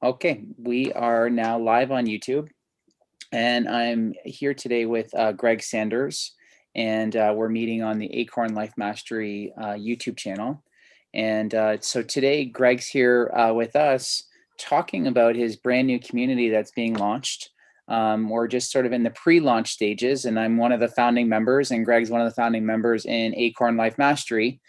Okay, we are now live on YouTube, and I'm here today with Greg Sanders, and we're meeting on the Acorn Life Mastery YouTube channel. And so today, Greg's here with us talking about his brand new community that's being launched. We're just sort of in the pre-launch stages, and I'm one of the founding members, and Greg's one of the founding members in Acorn Life Mastery.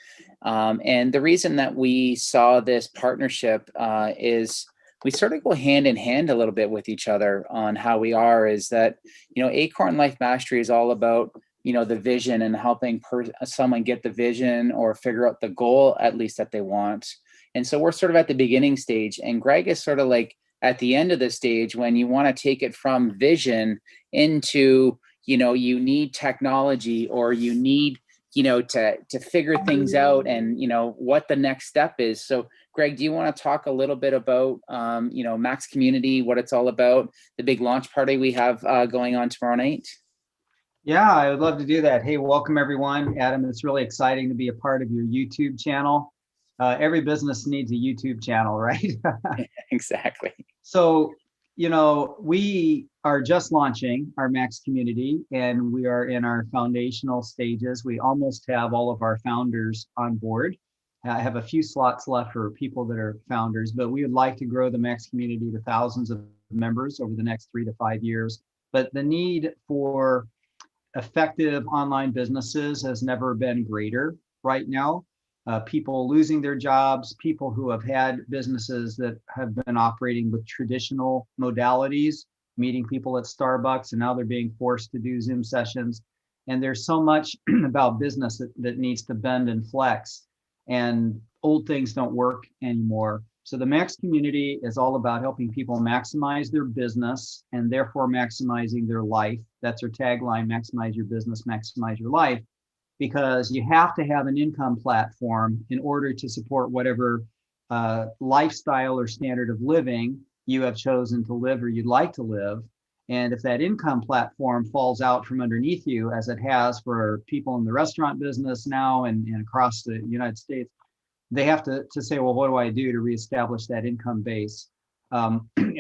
And the reason that we saw this partnership is we sort of go hand in hand a little bit with each other on how we are. Is that, Acorn Life Mastery is all about, the vision and helping someone get the vision or figure out the goal, at least that they want. And so we're sort of at the beginning stage, and Greg is sort of like at the end of the stage when you want to take it from vision into, you need technology, or you need, to figure things out, and what the next step is. So Greg, do you want to talk a little bit about, Max Community, what it's all about, the big launch party we have going on tomorrow night? Yeah, I would love to do that. Hey, welcome everyone. Adam, it's really exciting to be a part of your YouTube channel. Every business needs a YouTube channel, right? Exactly. So, we are just launching our Max Community, and we are in our foundational stages. We almost have all of our founders on board. I have a few slots left for people that are founders, but we would like to grow the Max Community to thousands of members over the next 3 to 5 years. But the need for effective online businesses has never been greater right now. People losing their jobs, people who have had businesses that have been operating with traditional modalities, meeting people at Starbucks, and now they're being forced to do Zoom sessions. And there's so much about business that needs to bend and flex, and old things don't work anymore. So the Max Community is all about helping people maximize their business and therefore maximizing their life. That's our tagline: maximize your business, maximize your life. Because you have to have an income platform in order to support whatever lifestyle or standard of living you have chosen to live or you'd like to live. And if that income platform falls out from underneath you, as it has for people in the restaurant business now and across the United States, they have to say, well, what do I do to reestablish that income base?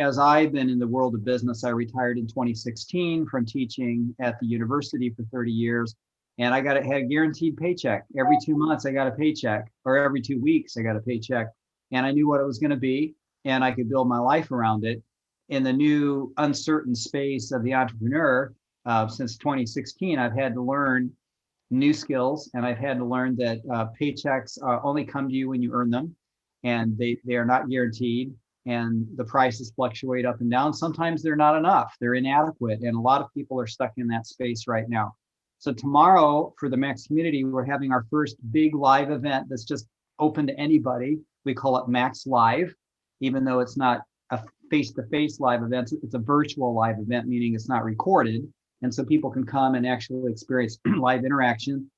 As I've been in the world of business, I retired in 2016 from teaching at the university for 30 years. And I had a guaranteed paycheck. Every 2 months, I got a paycheck, or every 2 weeks, I got a paycheck. And I knew what it was going to be, and I could build my life around it. In the new uncertain space of the entrepreneur, since 2016, I've had to learn new skills, and I've had to learn that paychecks only come to you when you earn them, and they are not guaranteed, and the prices fluctuate up and down. Sometimes they're not enough, they're inadequate, and a lot of people are stuck in that space right now. So tomorrow for the Max Community, we're having our first big live event that's just open to anybody. We call it Max Live, even though it's not a face-to-face live event. It's a virtual live event, meaning it's not recorded. And so people can come and actually experience live interaction.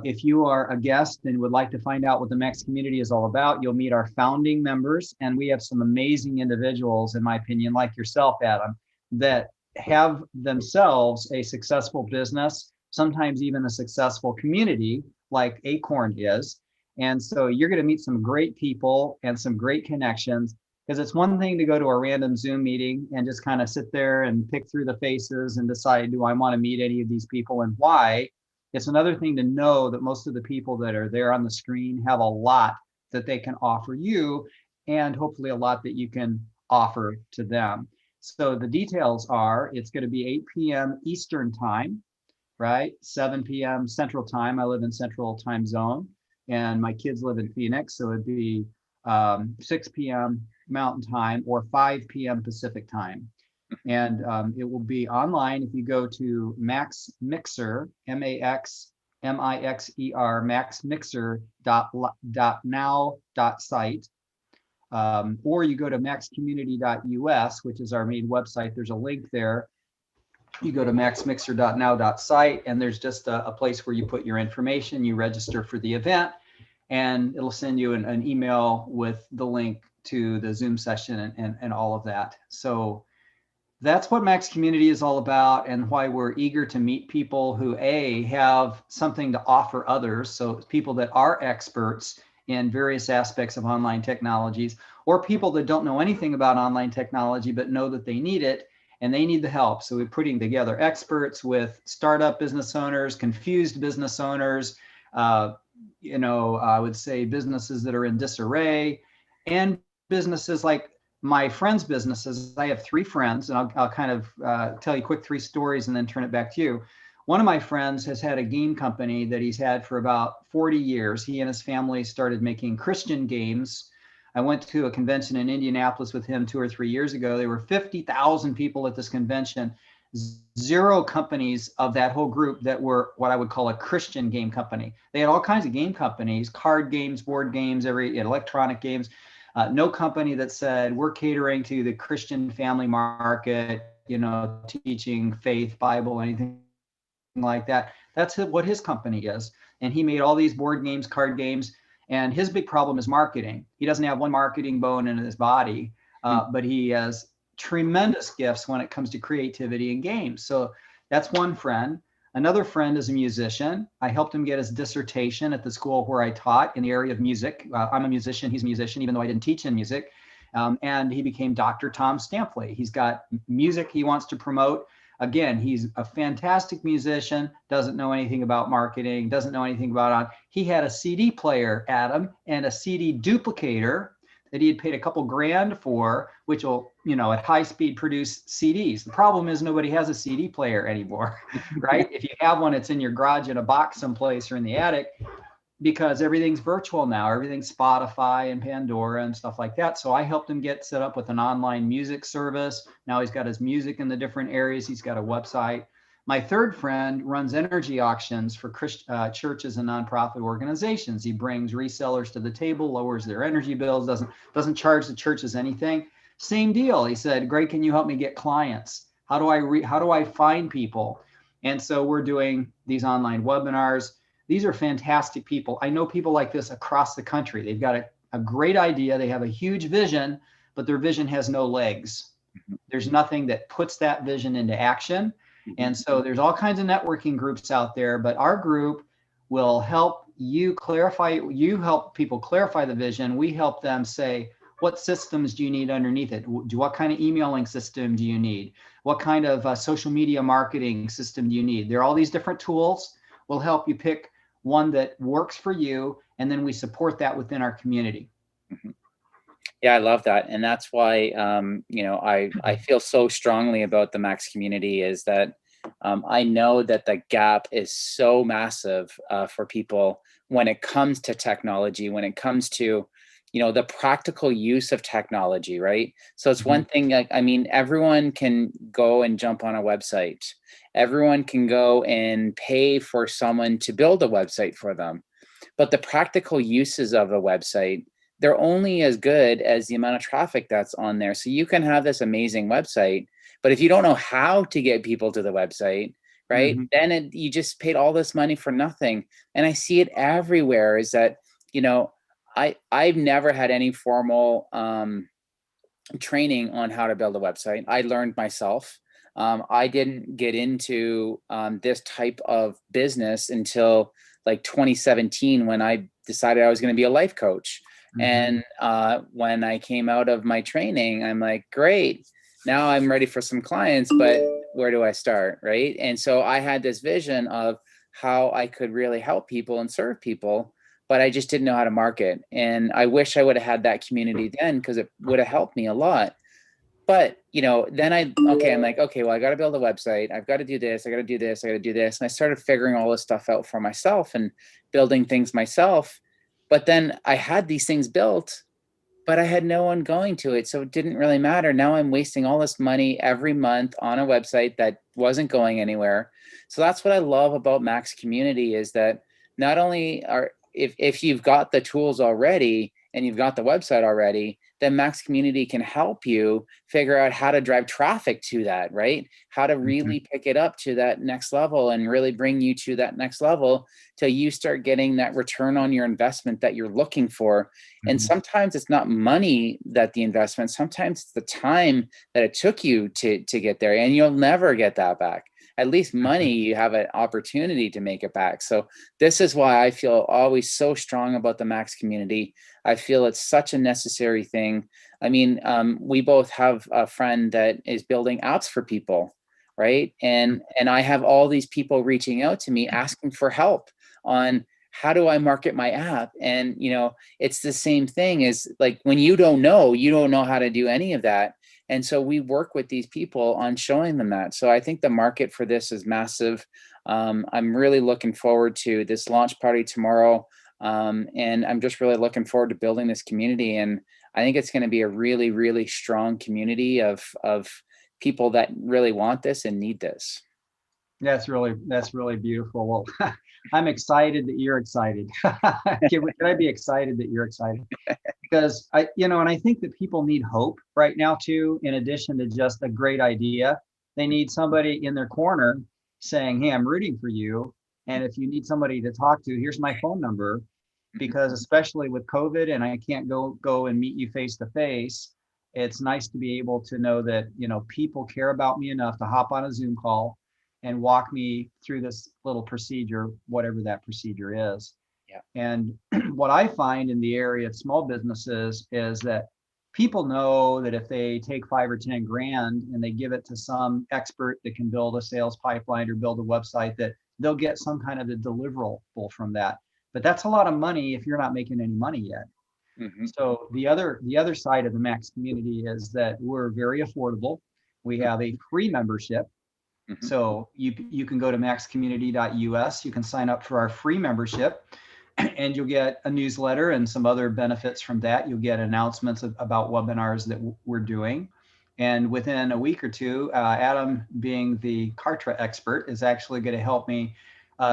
If you are a guest and would like to find out what the Max Community is all about, you'll meet our founding members. And we have some amazing individuals, in my opinion, like yourself, Adam, that have themselves a successful business, sometimes even a successful community like Acorn is. And so you're going to meet some great people and some great connections, because it's one thing to go to a random Zoom meeting and just kind of sit there and pick through the faces and decide, do I want to meet any of these people and why? It's another thing to know that most of the people that are there on the screen have a lot that they can offer you, and hopefully a lot that you can offer to them. So the details are, it's going to be 8 p.m. Eastern time, right? 7 p.m. Central time. I live in Central time zone, and my kids live in Phoenix. So it'd be 6 p.m. Mountain time or 5 p.m. Pacific time. And it will be online. If you go to Max Mixer, MAXMIXER, maxmixer.now.site, or you go to maxcommunity.us, which is our main website. There's a link there. You go to maxmixer.now.site, and there's just a place where you put your information, you register for the event, and it'll send you an email with the link to the Zoom session and all of that. So that's what Max Community is all about, and why we're eager to meet people who have something to offer others. So people that are experts in various aspects of online technologies, or people that don't know anything about online technology but know that they need it and they need the help. So we're putting together experts with startup business owners, confused business owners, I would say businesses that are in disarray, and businesses like my friends' businesses. I have three friends, and I'll kind of tell you quick three stories and then turn it back to you. One of my friends has had a game company that he's had for about 40 years. He and his family started making Christian games. I went to a convention in Indianapolis with him 2 or 3 years ago. There were 50,000 people at this convention, zero companies of that whole group that were what I would call a Christian game company. They had all kinds of game companies, card games, board games, electronic games. No company that said we're catering to the Christian family market, teaching faith, Bible, anything like that. That's what his company is. And he made all these board games, card games. And his big problem is marketing. He doesn't have one marketing bone in his body, but he has tremendous gifts when it comes to creativity and games. So that's one friend. Another friend is a musician. I helped him get his dissertation at the school where I taught in the area of music. I'm a musician. He's a musician, even though I didn't teach in music. And he became Dr. Tom Stampley. He's got music he wants to promote. Again, he's a fantastic musician, doesn't know anything about marketing, doesn't know anything about he had a CD player, Adam, and a CD duplicator that he had paid a couple grand for, which will, at high speed produce CDs. The problem is nobody has a CD player anymore, right? If you have one, it's in your garage in a box someplace or in the attic, because everything's virtual now. Everything's Spotify and Pandora and stuff like that. So I helped him get set up with an online music service. Now he's got his music in the different areas. He's got a website. My third friend runs energy auctions for churches and nonprofit organizations. He brings resellers to the table, lowers their energy bills, doesn't charge the churches anything. Same deal. He said, "Greg, can you help me get clients? How do I find people?" And so we're doing these online webinars. These are fantastic people. I know people like this across the country. They've got a great idea. They have a huge vision, but their vision has no legs. There's nothing that puts that vision into action. And so there's all kinds of networking groups out there, but our group will help you help people clarify the vision. We help them say, what systems do you need underneath it? What kind of emailing system do you need? What kind of social media marketing system do you need? There are all these different tools. We'll help you pick one that works for you, and then we support that within our community. Yeah, I love that. And that's why, I feel so strongly about the Max community is that I know that the gap is so massive for people when it comes to technology, when it comes to, the practical use of technology, right? So it's one thing, everyone can go and jump on a website. Everyone can go and pay for someone to build a website for them. But the practical uses of a website, they're only as good as the amount of traffic that's on there. So you can have this amazing website, but if you don't know how to get people to the website, right, then you just paid all this money for nothing. And I see it everywhere is that, I've never had any formal training on how to build a website. I learned myself. I didn't get into this type of business until like 2017 when I decided I was going to be a life coach. And when I came out of my training, I'm like, great, now I'm ready for some clients, but where do I start, right? And so I had this vision of how I could really help people and serve people, but I just didn't know how to market. And I wish I would have had that community then, because it would have helped me a lot. But, then I'm like, okay, well, I got to build a website. I've got to do this. I got to do this. I got to do this. And I started figuring all this stuff out for myself and building things myself. But then I had these things built, but I had no one going to it. So it didn't really matter. Now I'm wasting all this money every month on a website that wasn't going anywhere. So that's what I love about Max Community is that not only if you've got the tools already and you've got the website already, then Max Community can help you figure out how to drive traffic to that, right? How to really pick it up to that next level and really bring you to that next level till you start getting that return on your investment that you're looking for. And sometimes it's not money that the investment, sometimes it's the time that it took you to get there, and you'll never get that back. at least money, you have an opportunity to make it back. So this is why I feel always so strong about the Max community. I feel it's such a necessary thing. I mean, we both have a friend that is building apps for people, right? And I have all these people reaching out to me asking for help on how do I market my app? And, you know, it's the same thing as like when you don't know how to do any of that. And so we work with these people on showing them that. So I think the market for this is massive. I'm really looking forward to this launch party tomorrow. And I'm just really looking forward to building this community. And I think it's going to be a really, really strong community of people that really want this and need this. That's really beautiful. Well, I'm excited that you're excited. Can I be excited that you're excited? Because and I think that people need hope right now too, in addition to just a great idea. They need somebody in their corner saying, hey, I'm rooting for you. And if you need somebody to talk to, here's my phone number. Because especially with COVID and I can't go and meet you face to face, it's nice to be able to know that, people care about me enough to hop on a Zoom call and walk me through this little procedure, whatever that procedure is. Yeah. And what I find in the area of small businesses is that people know that if they take 5 or 10 grand and they give it to some expert that can build a sales pipeline or build a website, that they'll get some kind of a deliverable from that. But that's a lot of money if you're not making any money yet. Mm-hmm. So the other side of the Max community is that we're very affordable. We have a free membership. Mm-hmm. So you can go to maxcommunity.us. You can sign up for our free membership, and you'll get a newsletter and some other benefits from that. You'll get announcements about webinars that we're doing. And within a week or two, Adam, being the Kartra expert, is actually going to help me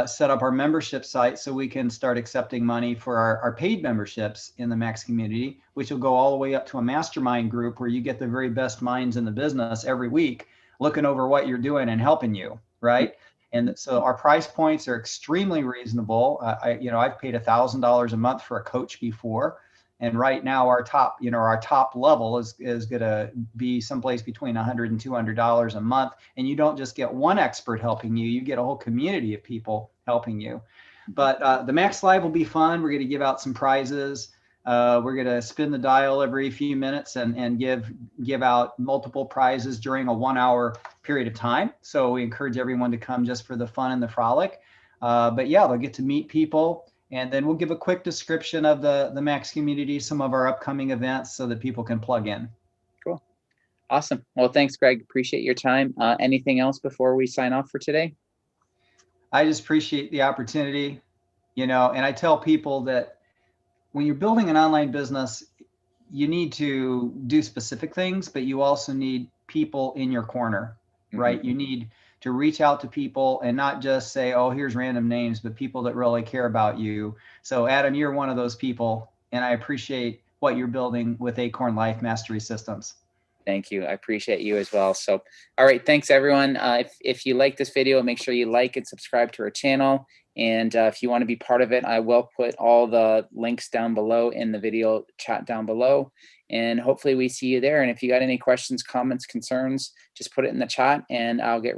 set up our membership site so we can start accepting money for our paid memberships in the Max community, which will go all the way up to a mastermind group where you get the very best minds in the business every week looking over what you're doing and helping you, right? And so our price points are extremely reasonable. I've paid $1,000 a month for a coach before, and right now our top level is going to be someplace between $100 and $200 a month. And you don't just get one expert helping you; you get a whole community of people helping you. But the Max Live will be fun. We're going to give out some prizes. We're going to spin the dial every few minutes and give out multiple prizes during a 1 hour period of time. So we encourage everyone to come just for the fun and the frolic. But yeah, they'll get to meet people. And then we'll give a quick description of the Max community, some of our upcoming events so that people can plug in. Cool. Awesome. Well, thanks, Greg. Appreciate your time. Anything else before we sign off for today? I just appreciate the opportunity, and I tell people that when you're building an online business, you need to do specific things, but you also need people in your corner, right? Mm-hmm. You need to reach out to people and not just say, oh, here's random names, but people that really care about you. So Adam, you're one of those people, and I appreciate what you're building with Acorn Life Mastery Systems. Thank you. I appreciate you as well. So, all right. Thanks, everyone. If you like this video, make sure you like and subscribe to our channel. And if you want to be part of it, I will put all the links down below in the video chat down below. And hopefully we see you there. And if you got any questions, comments, concerns, just put it in the chat and I'll get